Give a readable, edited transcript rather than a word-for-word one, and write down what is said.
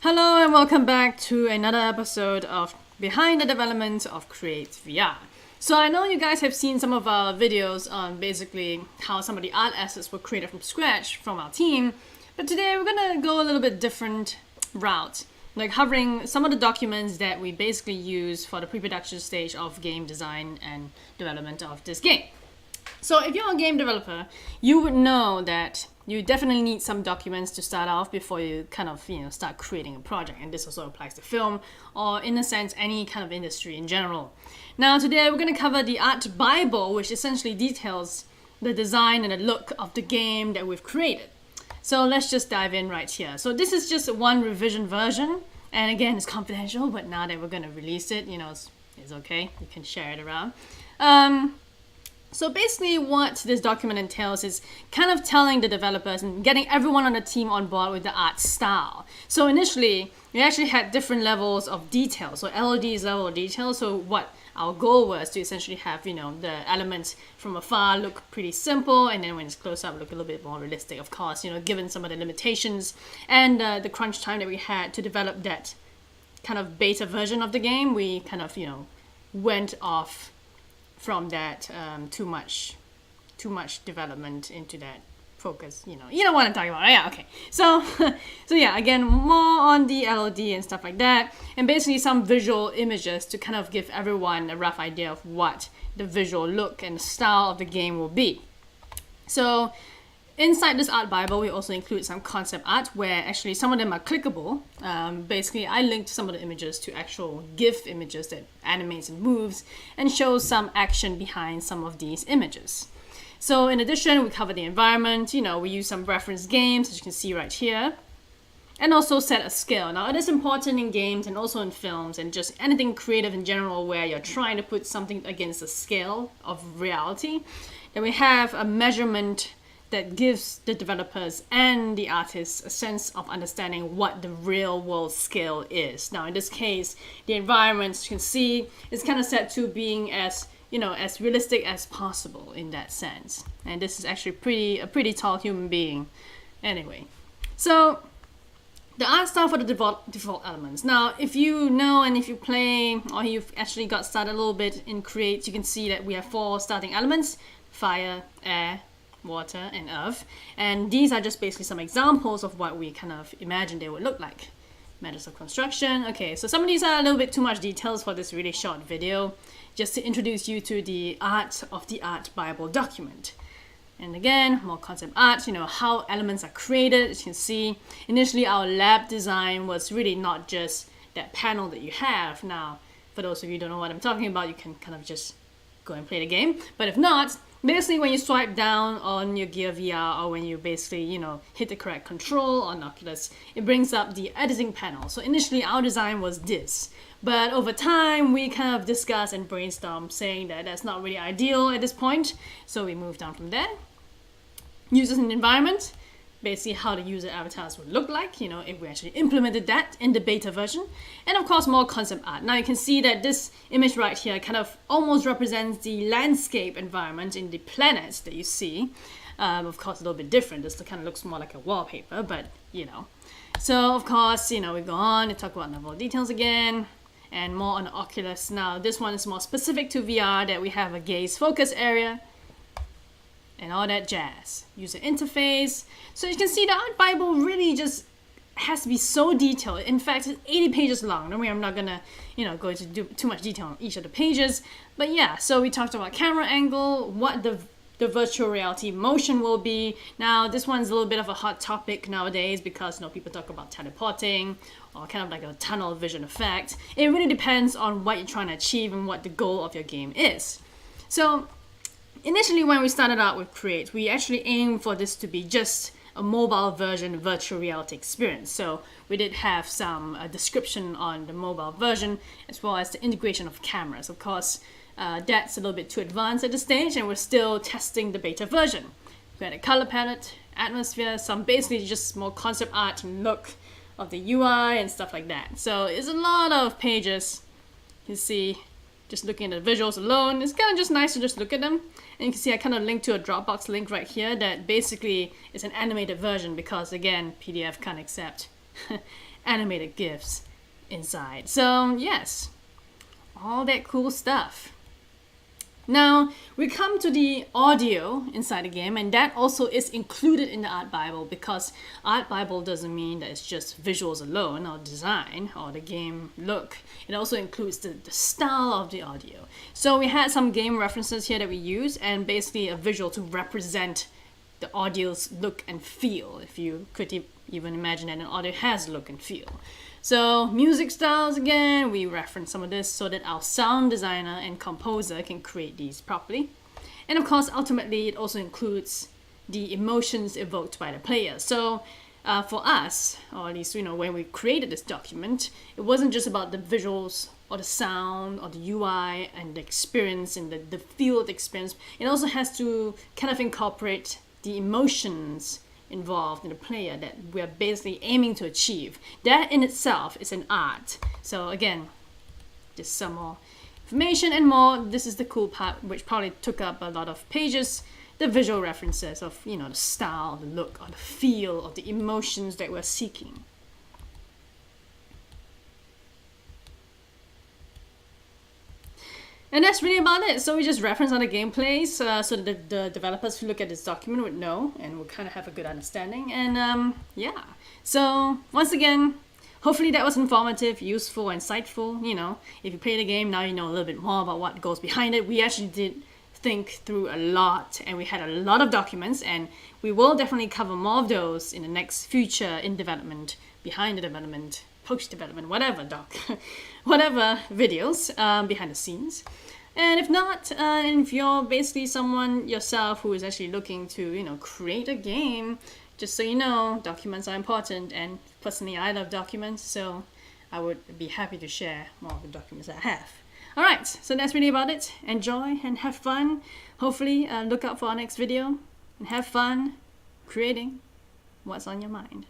Hello and welcome back to another episode of Behind the Development of Create VR. So I know you guys have seen some of our videos on basically how some of the art assets were created from scratch from our team, but today we're gonna go a little bit different route, like covering some of the documents that we basically use for the pre-production stage of game design and development of this game. So if you're a game developer, you would know that you definitely need some documents to start off before you start creating a project. And this also applies to film or, in a sense, any kind of industry in general. Now today we're going to cover the Art Bible, which essentially details the design and the look of the game that we've created. So let's just dive in right here. So this is just one revision version. And again, it's confidential, but now that we're going to release it, it's okay. You can share it around. So basically what this document entails is kind of telling the developers and getting everyone on the team on board with the art style. So initially, we actually had different levels of detail. So LOD is level of detail. So what our goal was to essentially have, the elements from afar look pretty simple, and then when it's close up, look a little bit more realistic, of course, given some of the limitations and the crunch time that we had to develop that kind of beta version of the game. We kind of, went off from that too much development into that focus. You know what I'm talking about. Yeah, okay. So yeah, again, more on the LOD and stuff like that, and basically some visual images to kind of give everyone a rough idea of what the visual look and style of the game will be. So inside this art Bible, we also include some concept art where actually some of them are clickable. Basically, I linked some of the images to actual GIF images that animates and moves and shows some action behind some of these images. So in addition, we cover the environment. We use some reference games, as you can see right here, and also set a scale. Now, it is important in games and also in films and just anything creative in general where you're trying to put something against a scale of reality, that we have a measurement that gives the developers and the artists a sense of understanding what the real world scale is. Now, in this case, the environment, you can see, is kind of set to being as realistic as possible in that sense. And this is actually a pretty tall human being. Anyway, so the art style for the default elements. Now, if you know and if you play or you've actually got started a little bit in Create, you can see that we have 4 starting elements: fire, air, water, and earth. And these are just basically some examples of what we kind of imagine they would look like. Methods of construction. Okay, so some of these are a little bit too much details for this really short video, just to introduce you to the art of the Art Bible document. And again, more concept art, how elements are created. As you can see, initially our lab design was really not just that panel that you have. Now, for those of you who don't know what I'm talking about, you can kind of just go and play the game. But if not, basically when you swipe down on your Gear VR or when you basically, hit the correct control on Oculus, it brings up the editing panel. So initially our design was this, but over time we kind of discussed and brainstormed saying that that's not really ideal at this point. So we moved on from there. Users and environment, basically how the user avatars would look like, if we actually implemented that in the beta version. And of course, more concept art. Now you can see that this image right here kind of almost represents the landscape environment in the planets that you see. Of course, a little bit different. This kind of looks more like a wallpaper, but So of course, we go on to talk about level of details again and more on the Oculus. Now this one is more specific to VR, that we have a gaze focus area and all that jazz. User interface. So you can see the Art Bible really just has to be so detailed. In fact, it's 80 pages long. Don't worry, I'm not gonna, go into too much detail on each of the pages. But yeah, so we talked about camera angle, what the virtual reality motion will be. Now, this one's a little bit of a hot topic nowadays because, people talk about teleporting or kind of like a tunnel vision effect. It really depends on what you're trying to achieve and what the goal of your game is. So initially, when we started out with Create, we actually aimed for this to be just a mobile version virtual reality experience. So we did have some description on the mobile version as well as the integration of cameras. Of course, that's a little bit too advanced at this stage, and we're still testing the beta version. We had a color palette, atmosphere, some basically just more concept art and look of the UI and stuff like that. So it's a lot of pages. You see, just looking at the visuals alone, it's kind of just nice to just look at them. And you can see I kind of linked to a Dropbox link right here that basically is an animated version because, again, PDF can't accept animated GIFs inside. So yes, all that cool stuff. Now we come to the audio inside the game, and that also is included in the Art Bible, because Art Bible doesn't mean that it's just visuals alone or design or the game look. It also includes the style of the audio. So we had some game references here that we use, and basically a visual to represent the audio's look and feel, if you could even imagine that an audio has look and feel. So music styles, again, we reference some of this so that our sound designer and composer can create these properly. And of course, ultimately, it also includes the emotions evoked by the player. So for us, or at least, when we created this document, it wasn't just about the visuals or the sound or the UI and the experience and the field experience. It also has to kind of incorporate the emotions involved in the player that we're basically aiming to achieve. That in itself is an art. So again, just some more information and more. This is the cool part, which probably took up a lot of pages. The visual references of, the style, the look, or the feel of the emotions that we're seeking. And that's really about it. So we just reference other gameplays so that the developers who look at this document would know and would kind of have a good understanding. And yeah, so once again, hopefully that was informative, useful, insightful. If you play the game, now you know a little bit more about what goes behind it. We actually did think through a lot, and we had a lot of documents, and we will definitely cover more of those in the next future in development, behind the development, post-development, whatever whatever videos behind the scenes. And if not, and if you're basically someone yourself who is actually looking to, create a game, just so you know, documents are important, and personally I love documents, so I would be happy to share more of the documents I have. Alright, so that's really about it. Enjoy and have fun. Hopefully look out for our next video and have fun creating what's on your mind.